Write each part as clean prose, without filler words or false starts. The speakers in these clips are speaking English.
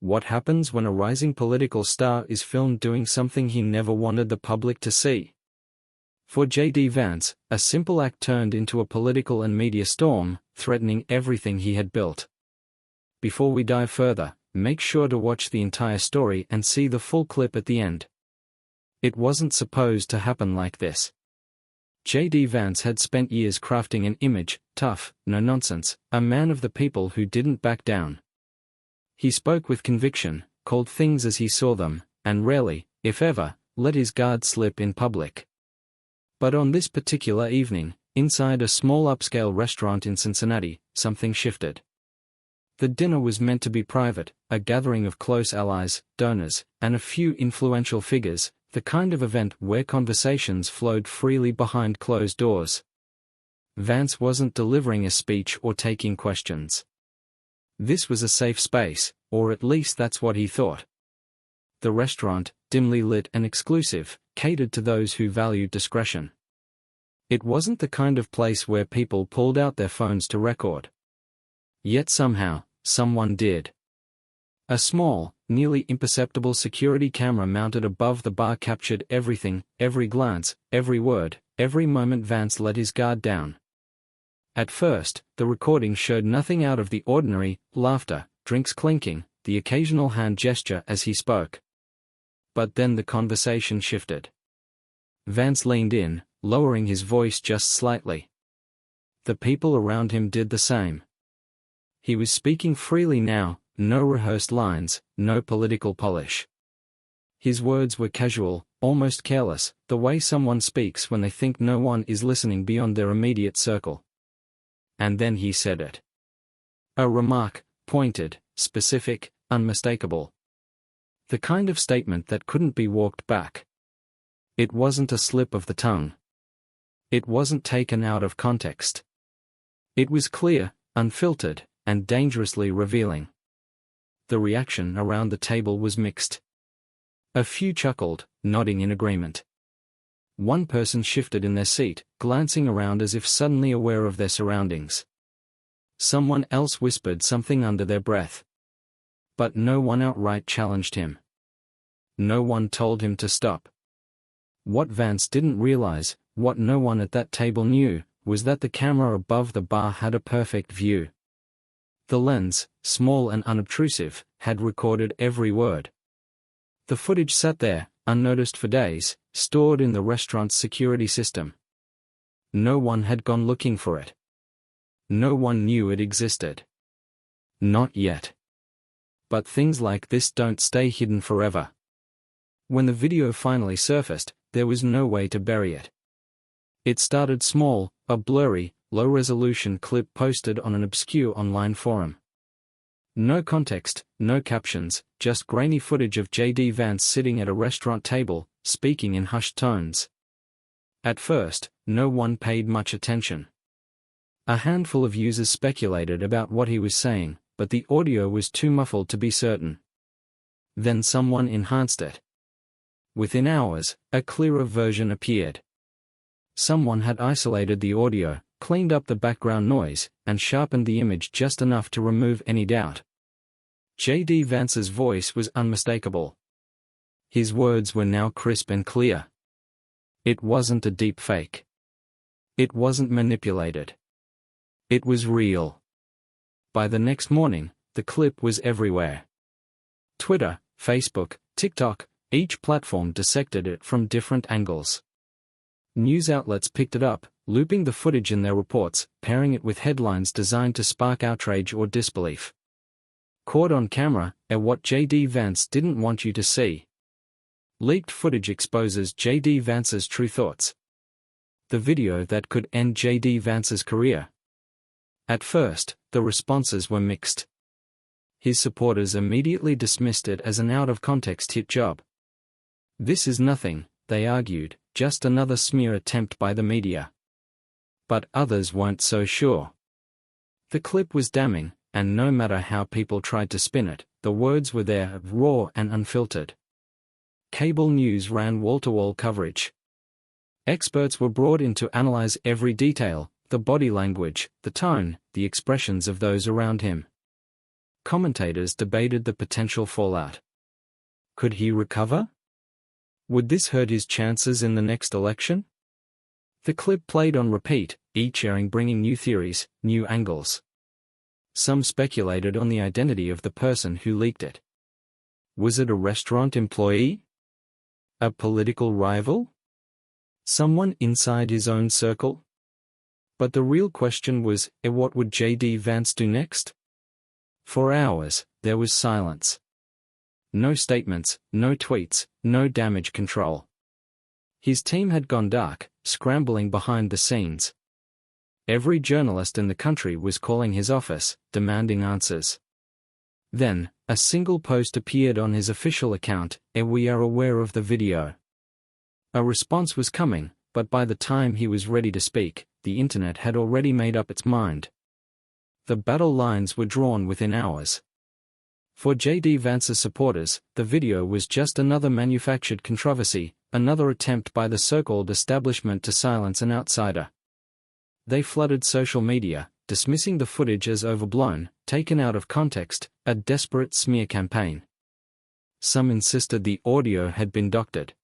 What happens when a rising political star is filmed doing something he never wanted the public to see? For JD Vance, a simple act turned into a political and media storm, threatening everything he had built. Before we dive further, make sure to watch the entire story and see the full clip at the end. It wasn't supposed to happen like this. JD Vance had spent years crafting an image, tough, no nonsense, a man of the people who didn't back down. He spoke with conviction, called things as he saw them, and rarely, if ever, let his guard slip in public. But on this particular evening, inside a small upscale restaurant in Cincinnati, something shifted. The dinner was meant to be private, a gathering of close allies, donors, and a few influential figures, the kind of event where conversations flowed freely behind closed doors. Vance wasn't delivering a speech or taking questions. This was a safe space, or at least that's what he thought. The restaurant, dimly lit and exclusive, catered to those who valued discretion. It wasn't the kind of place where people pulled out their phones to record. Yet somehow, someone did. A small, nearly imperceptible security camera mounted above the bar captured everything, every glance, every word, every moment Vance let his guard down. At first, the recording showed nothing out of the ordinary: laughter, drinks clinking, the occasional hand gesture as he spoke. But then the conversation shifted. Vance leaned in, lowering his voice just slightly. The people around him did the same. He was speaking freely now, no rehearsed lines, no political polish. His words were casual, almost careless, the way someone speaks when they think no one is listening beyond their immediate circle. And then he said it. A remark, pointed, specific, unmistakable. The kind of statement that couldn't be walked back. It wasn't a slip of the tongue. It wasn't taken out of context. It was clear, unfiltered, and dangerously revealing. The reaction around the table was mixed. A few chuckled, nodding in agreement. One person shifted in their seat, glancing around as if suddenly aware of their surroundings. Someone else whispered something under their breath. But no one outright challenged him. No one told him to stop. What Vance didn't realize, what no one at that table knew, was that the camera above the bar had a perfect view. The lens, small and unobtrusive, had recorded every word. The footage sat there, unnoticed for days, stored in the restaurant's security system. No one had gone looking for it. No one knew it existed. Not yet. But things like this don't stay hidden forever. When the video finally surfaced, there was no way to bury it. It started small, a blurry, low-resolution clip posted on an obscure online forum. No context, no captions, just grainy footage of JD Vance sitting at a restaurant table, speaking in hushed tones. At first, no one paid much attention. A handful of users speculated about what he was saying, but the audio was too muffled to be certain. Then someone enhanced it. Within hours, a clearer version appeared. Someone had isolated the audio, cleaned up the background noise, and sharpened the image just enough to remove any doubt. JD Vance's voice was unmistakable. His words were now crisp and clear. It wasn't a deep fake. It wasn't manipulated. It was real. By the next morning, the clip was everywhere. Twitter, Facebook, TikTok, each platform dissected it from different angles. News outlets picked it up, looping the footage in their reports, pairing it with headlines designed to spark outrage or disbelief. Caught on camera, what JD Vance didn't want you to see. Leaked footage exposes JD Vance's true thoughts. The video that could end JD Vance's career. At first, the responses were mixed. His supporters immediately dismissed it as an out-of-context hit job. This is nothing, they argued, just another smear attempt by the media. But others weren't so sure. The clip was damning, and no matter how people tried to spin it, the words were there, raw and unfiltered. Cable news ran wall-to-wall coverage. Experts were brought in to analyze every detail, the body language, the tone, the expressions of those around him. commentators debated the potential fallout. Could he recover? Would this hurt his chances in the next election? The clip played on repeat, each airing bringing new theories, new angles. Some speculated on the identity of the person who leaked it. Was it a restaurant employee? A political rival? Someone inside his own circle? But the real question was, what would JD Vance do next? For hours, there was silence. No statements, no tweets, no damage control. His team had gone dark, scrambling behind the scenes. Every journalist in the country was calling his office, demanding answers. Then, a single post appeared on his official account, "We are aware of the video." A response was coming, but by the time he was ready to speak, the internet had already made up its mind. The battle lines were drawn within hours. For JD Vance's supporters, the video was just another manufactured controversy, another attempt by the so-called establishment to silence an outsider. They flooded social media, dismissing the footage as overblown, taken out of context, a desperate smear campaign. Some insisted the audio had been doctored.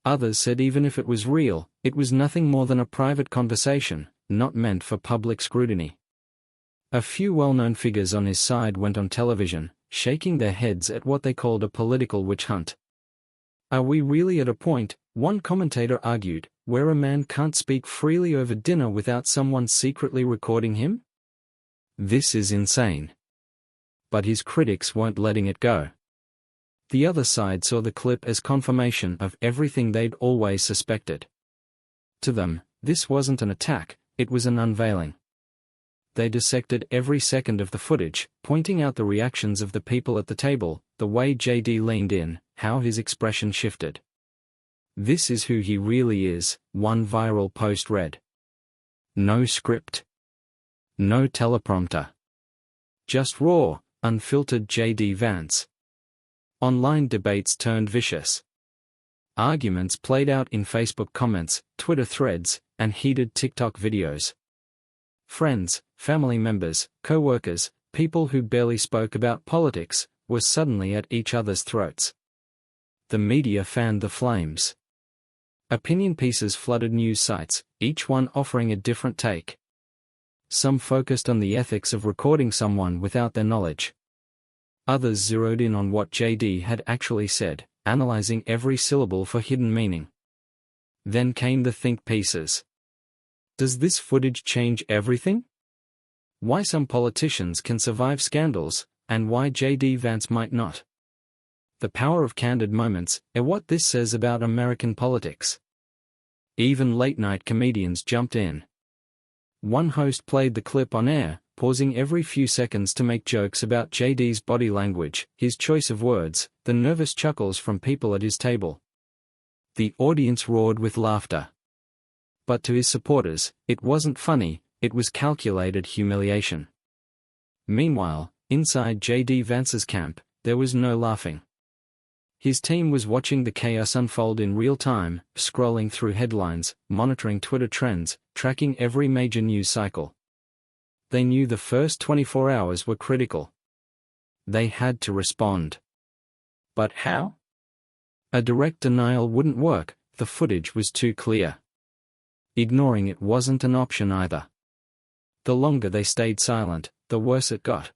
Others said even if it was real, it was nothing more than a private conversation, not meant for public scrutiny. A few well-known figures on his side went on television, shaking their heads at what they called a political witch hunt. Are we really at a point, one commentator argued, where a man can't speak freely over dinner without someone secretly recording him? This is insane. But his critics weren't letting it go. The other side saw the clip as confirmation of everything they'd always suspected. To them, this wasn't an attack, it was an unveiling. They dissected every second of the footage, pointing out the reactions of the people at the table, the way JD leaned in, how his expression shifted. "This is who he really is," one viral post read. No script. No teleprompter. Just raw, unfiltered JD Vance. Online debates turned vicious. Arguments played out in Facebook comments, Twitter threads, and heated TikTok videos. Friends, family members, co-workers, people who barely spoke about politics, were suddenly at each other's throats. The media fanned the flames. Opinion pieces flooded news sites, each one offering a different take. Some focused on the ethics of recording someone without their knowledge. Others zeroed in on what JD had actually said, analyzing every syllable for hidden meaning. Then came the think pieces. Does this footage change everything? Why some politicians can survive scandals, and why JD Vance might not? The power of candid moments, and what this says about American politics. Even late-night comedians jumped in. One host played the clip on air, pausing every few seconds to make jokes about JD's body language, his choice of words, the nervous chuckles from people at his table. The audience roared with laughter. But to his supporters, it wasn't funny, it was calculated humiliation. Meanwhile, inside JD Vance's camp, there was no laughing. His team was watching the chaos unfold in real time, scrolling through headlines, monitoring Twitter trends, tracking every major news cycle. They knew the first 24 hours were critical. They had to respond. But how? A direct denial wouldn't work, the footage was too clear. Ignoring it wasn't an option either. The longer they stayed silent, the worse it got.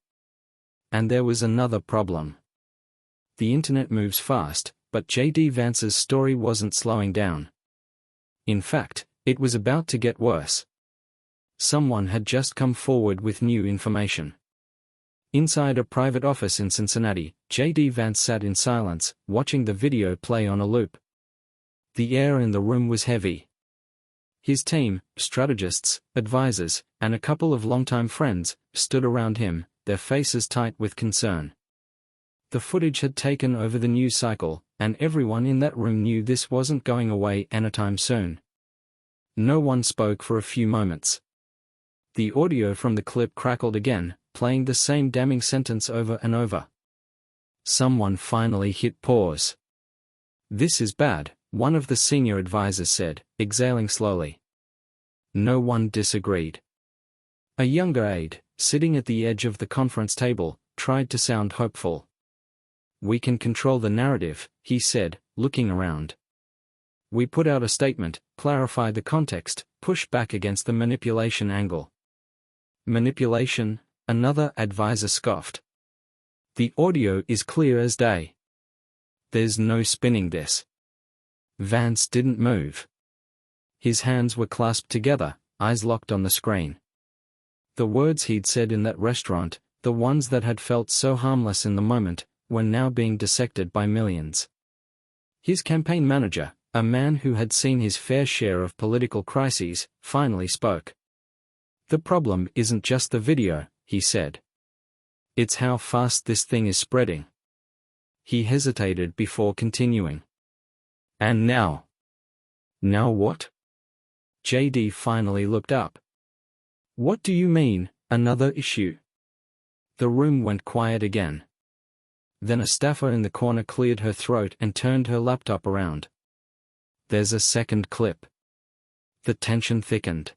And there was another problem. The internet moves fast, but JD Vance's story wasn't slowing down. In fact, it was about to get worse. Someone had just come forward with new information. Inside a private office in Cincinnati, JD Vance sat in silence, watching the video play on a loop. The air in the room was heavy. His team, strategists, advisors, and a couple of longtime friends, stood around him, their faces tight with concern. The footage had taken over the news cycle, and everyone in that room knew this wasn't going away anytime soon. No one spoke for a few moments. The audio from the clip crackled again, playing the same damning sentence over and over. Someone finally hit pause. "This is bad," one of the senior advisors said, exhaling slowly. No one disagreed. A younger aide, sitting at the edge of the conference table, tried to sound hopeful. "We can control the narrative," he said, looking around. "We put out a statement, clarify the context, push back against the manipulation angle." "Manipulation?" another advisor scoffed. "The audio is clear as day. There's no spinning this." Vance didn't move. His hands were clasped together, eyes locked on the screen. The words he'd said in that restaurant, the ones that had felt so harmless in the moment, were now being dissected by millions. His campaign manager, a man who had seen his fair share of political crises, finally spoke. "The problem isn't just the video," he said. "It's how fast this thing is spreading." He hesitated before continuing. "And now?" "Now what?" JD finally looked up. "What do you mean, another issue?" The room went quiet again. Then a staffer in the corner cleared her throat and turned her laptop around. "There's a second clip." The tension thickened.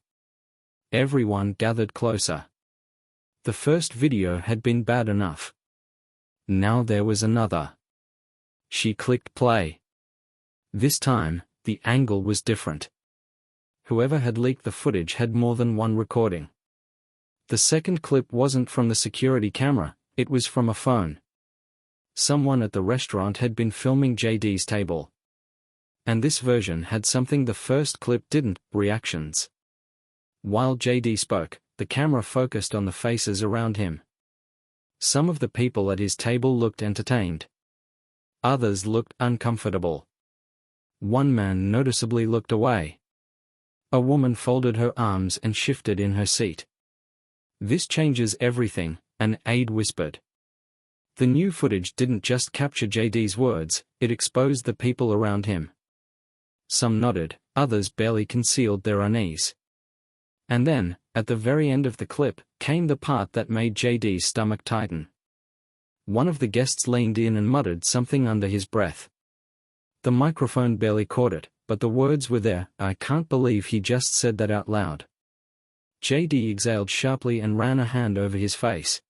Everyone gathered closer. The first video had been bad enough. Now there was another. She clicked play. This time, the angle was different. Whoever had leaked the footage had more than one recording. The second clip wasn't from the security camera, it was from a phone. Someone at the restaurant had been filming JD's table. And this version had something the first clip didn't: reactions. While JD spoke, the camera focused on the faces around him. Some of the people at his table looked entertained. Others looked uncomfortable. One man noticeably looked away. A woman folded her arms and shifted in her seat. "This changes everything," an aide whispered. The new footage didn't just capture JD's words, it exposed the people around him. Some nodded, others barely concealed their unease. And then, at the very end of the clip, came the part that made JD's stomach tighten. One of the guests leaned in and muttered something under his breath. The microphone barely caught it, but the words were there. "I can't believe he just said that out loud." JD exhaled sharply and ran a hand over his face.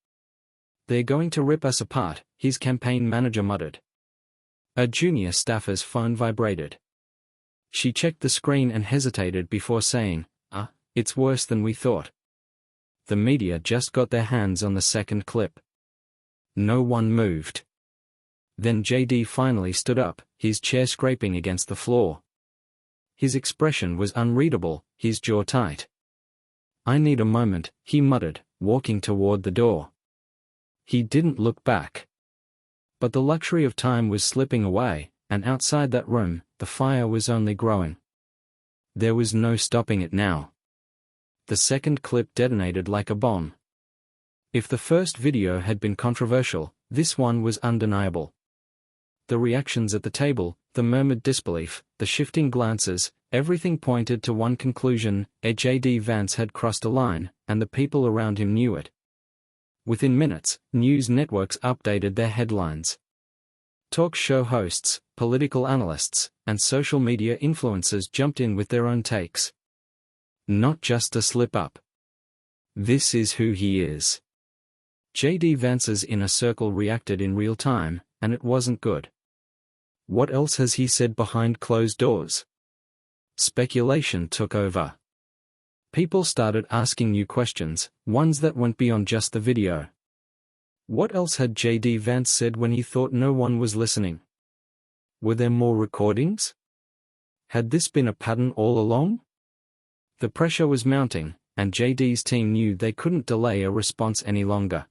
"They're going to rip us apart," his campaign manager muttered. A junior staffer's phone vibrated. She checked the screen and hesitated before saying, It's worse than we thought." The media just got their hands on the second clip. No one moved. Then JD finally stood up, his chair scraping against the floor. His expression was unreadable, his jaw tight. "I need a moment," he muttered, walking toward the door. He didn't look back. But the luxury of time was slipping away, and outside that room, the fire was only growing. There was no stopping it now. The second clip detonated like a bomb. If the first video had been controversial, this one was undeniable. The reactions at the table, the murmured disbelief, the shifting glances, everything pointed to one conclusion: JD Vance had crossed a line, and the people around him knew it. Within minutes, news networks updated their headlines. Talk show hosts, political analysts, and social media influencers jumped in with their own takes. Not just a slip-up. This is who he is. JD Vance's inner circle reacted in real time, and it wasn't good. What else has he said behind closed doors? Speculation took over. People started asking new questions, ones that went beyond just the video. What else had JD Vance said when he thought no one was listening? Were there more recordings? Had this been a pattern all along? The pressure was mounting, and JD's team knew they couldn't delay a response any longer.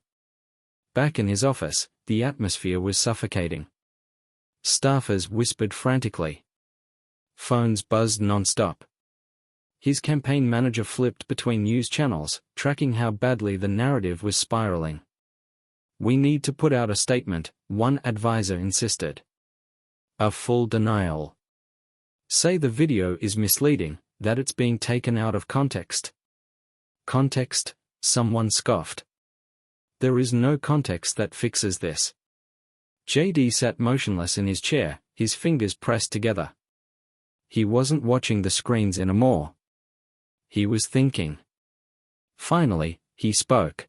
Back in his office, the atmosphere was suffocating. Staffers whispered frantically. Phones buzzed non-stop. His campaign manager flipped between news channels, tracking how badly the narrative was spiraling. "We need to put out a statement," one advisor insisted. "A full denial. Say the video is misleading, that it's being taken out of context." "Context?" someone scoffed. "There is no context that fixes this." JD sat motionless in his chair, his fingers pressed together. He wasn't watching the screens anymore. He was thinking. Finally, he spoke.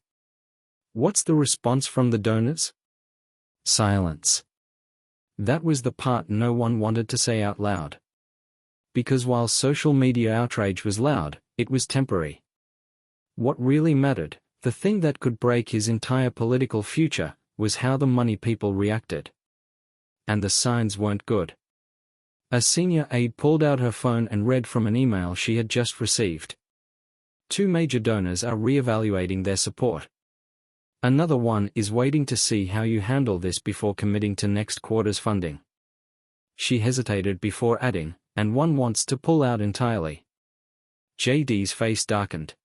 What's the response from the donors? Silence. That was the part no one wanted to say out loud. Because while social media outrage was loud, it was temporary. What really mattered, the thing that could break his entire political future, was how the money people reacted. And the signs weren't good. A senior aide pulled out her phone and read from an email she had just received. 2 major donors are re-evaluating their support. Another one is waiting to see how you handle this before committing to next quarter's funding. She hesitated before adding, and one wants to pull out entirely. JD's face darkened.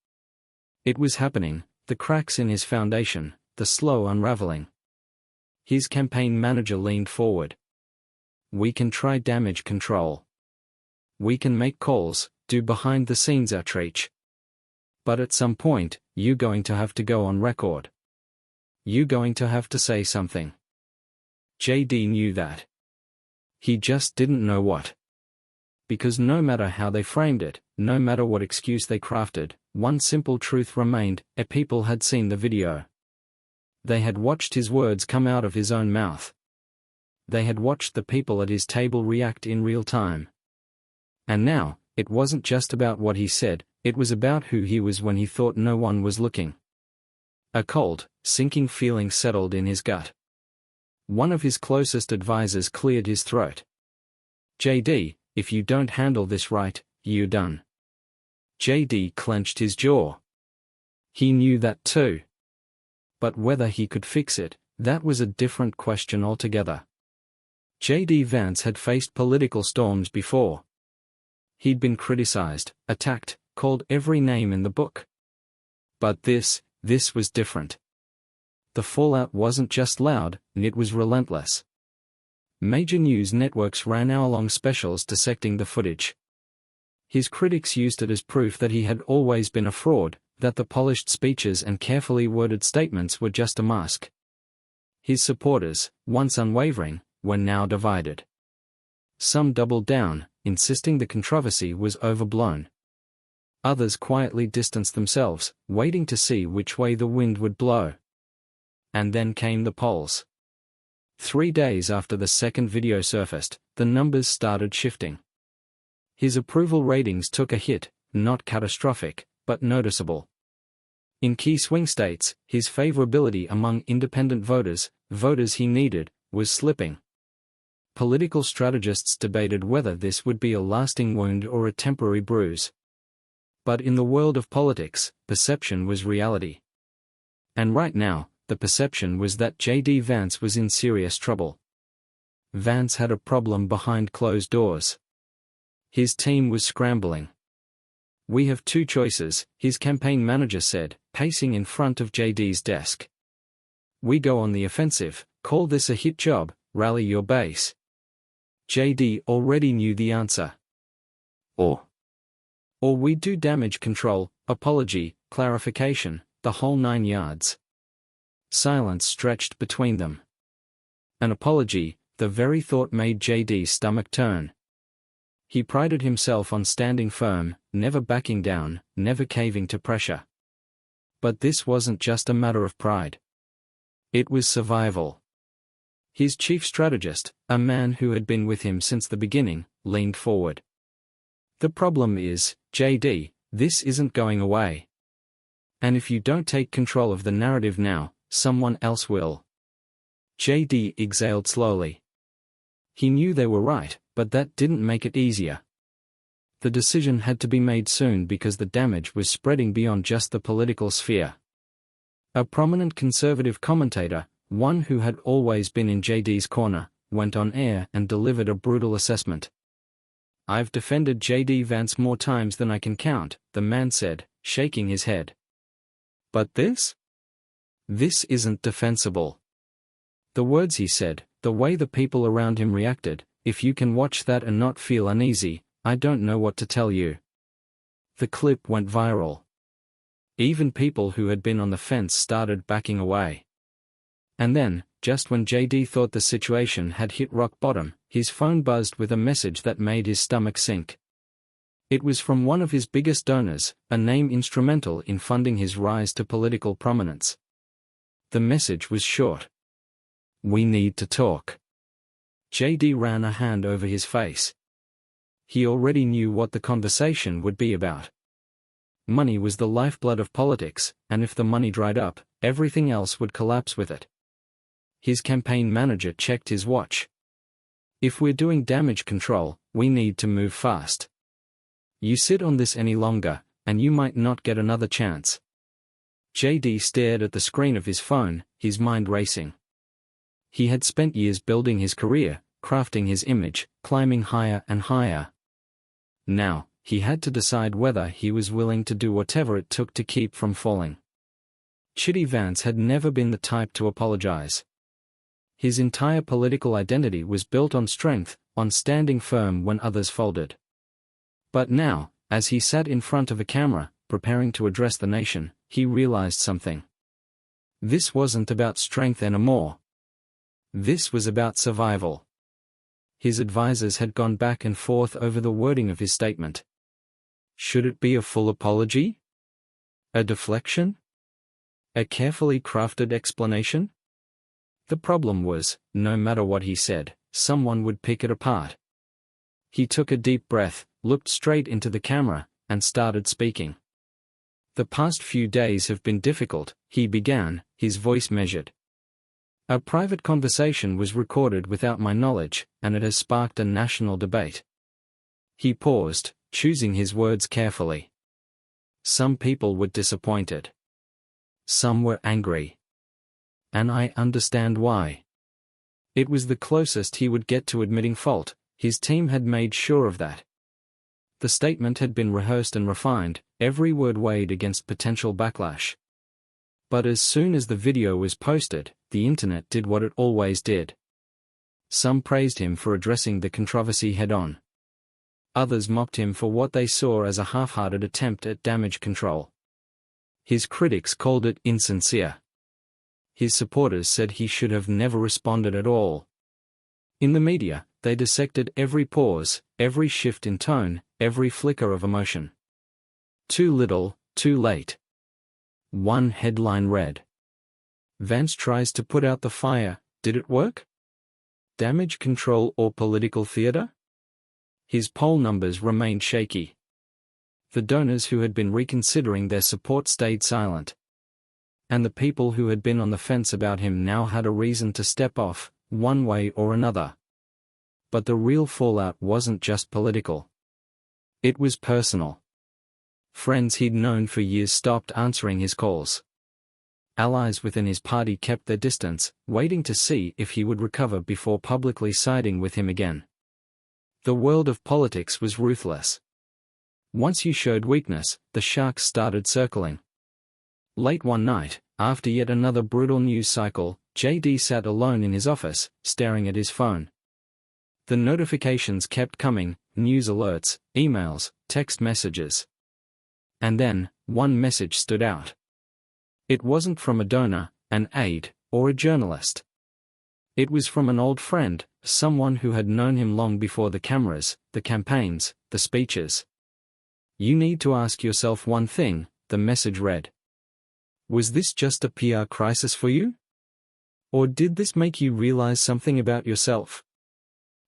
It was happening, the cracks in his foundation, the slow unraveling. His campaign manager leaned forward. We can try damage control. We can make calls, do behind-the-scenes outreach. But at some point, you're going to have to go on record. You're going to have to say something. JD knew that. He just didn't know what. Because no matter how they framed it, no matter what excuse they crafted, one simple truth remained: people had seen the video. They had watched his words come out of his own mouth. They had watched the people at his table react in real time. And now, it wasn't just about what he said, it was about who he was when he thought no one was looking. A cold, sinking feeling settled in his gut. One of his closest advisors cleared his throat. JD, if you don't handle this right, you're done. JD clenched his jaw. He knew that too. But whether he could fix it, that was a different question altogether. JD Vance had faced political storms before. He'd been criticized, attacked, called every name in the book. But this was different. The fallout wasn't just loud, it was relentless. Major news networks ran hour-long specials dissecting the footage. His critics used it as proof that he had always been a fraud, that the polished speeches and carefully worded statements were just a mask. His supporters, once unwavering, were now divided. Some doubled down, insisting the controversy was overblown. Others quietly distanced themselves, waiting to see which way the wind would blow. And then came the polls. 3 days after the second video surfaced, the numbers started shifting. His approval ratings took a hit, not catastrophic, but noticeable. In key swing states, his favorability among independent voters he needed, was slipping. Political strategists debated whether this would be a lasting wound or a temporary bruise. But in the world of politics, perception was reality. And right now, the perception was that JD Vance was in serious trouble. Vance had a problem behind closed doors. His team was scrambling. We have 2 choices, his campaign manager said, pacing in front of JD's desk. We go on the offensive, call this a hit job, rally your base. JD already knew the answer. Or we do damage control, apology, clarification, the whole 9 yards. Silence stretched between them. An apology, the very thought made JD's stomach turn. He prided himself on standing firm, never backing down, never caving to pressure. But this wasn't just a matter of pride. It was survival. His chief strategist, a man who had been with him since the beginning, leaned forward. The problem is, JD, this isn't going away. And if you don't take control of the narrative now, someone else will. JD exhaled slowly. He knew they were right, but that didn't make it easier. The decision had to be made soon because the damage was spreading beyond just the political sphere. A prominent conservative commentator, one who had always been in JD's corner, went on air and delivered a brutal assessment. I've defended JD Vance more times than I can count, the man said, shaking his head. But this? This isn't defensible. The words he said, the way the people around him reacted, if you can watch that and not feel uneasy, I don't know what to tell you. The clip went viral. Even people who had been on the fence started backing away. And then, just when JD thought the situation had hit rock bottom, his phone buzzed with a message that made his stomach sink. It was from one of his biggest donors, a name instrumental in funding his rise to political prominence. The message was short. "We need to talk." JD ran a hand over his face. He already knew what the conversation would be about. Money was the lifeblood of politics, and if the money dried up, everything else would collapse with it. His campaign manager checked his watch. "If we're doing damage control, we need to move fast. You sit on this any longer, and you might not get another chance." JD stared at the screen of his phone, his mind racing. He had spent years building his career, crafting his image, climbing higher and higher. Now, he had to decide whether he was willing to do whatever it took to keep from falling. JD Vance had never been the type to apologize. His entire political identity was built on strength, on standing firm when others folded. But now, as he sat in front of a camera, preparing to address the nation, he realized something. This wasn't about strength anymore. This was about survival. His advisors had gone back and forth over the wording of his statement. Should it be a full apology? A deflection? A carefully crafted explanation? The problem was, no matter what he said, someone would pick it apart. He took a deep breath, looked straight into the camera, and started speaking. "The past few days have been difficult," he began, his voice measured. "A private conversation was recorded without my knowledge, and it has sparked a national debate." He paused, choosing his words carefully. Some people were disappointed. Some were angry. And I understand why. It was the closest he would get to admitting fault. His team had made sure of that. The statement had been rehearsed and refined, every word weighed against potential backlash. But as soon as the video was posted, the internet did what it always did. Some praised him for addressing the controversy head-on. Others mocked him for what they saw as a half-hearted attempt at damage control. His critics called it insincere. His supporters said he should have never responded at all. In the media, they dissected every pause, every shift in tone, every flicker of emotion. Too little, too late. One headline read, "Vance tries to put out the fire, did it work? Damage control or political theater?" His poll numbers remained shaky. The donors who had been reconsidering their support stayed silent. And the people who had been on the fence about him now had a reason to step off, one way or another. But the real fallout wasn't just political. It was personal. Friends he'd known for years stopped answering his calls. Allies within his party kept their distance, waiting to see if he would recover before publicly siding with him again. The world of politics was ruthless. Once you showed weakness, the sharks started circling. Late one night, after yet another brutal news cycle, JD sat alone in his office, staring at his phone. The notifications kept coming, news alerts, emails, text messages. And then, one message stood out. It wasn't from a donor, an aide, or a journalist. It was from an old friend, someone who had known him long before the cameras, the campaigns, the speeches. "You need to ask yourself one thing," the message read. "Was this just a PR crisis for you? Or did this make you realize something about yourself?"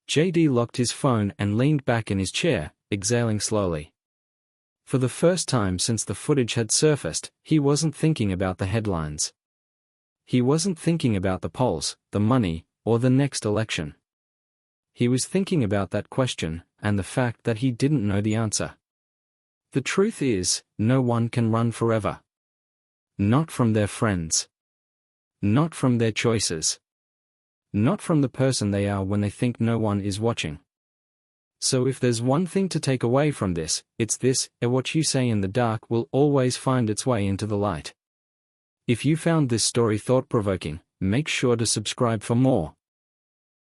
JD locked his phone and leaned back in his chair, exhaling slowly. For the first time since the footage had surfaced, he wasn't thinking about the headlines. He wasn't thinking about the polls, the money, or the next election. He was thinking about that question, and the fact that he didn't know the answer. The truth is, no one can run forever. Not from their friends. Not from their choices. Not from the person they are when they think no one is watching. So if there's one thing to take away from this, it's this: what you say in the dark will always find its way into the light. If you found this story thought-provoking, make sure to subscribe for more.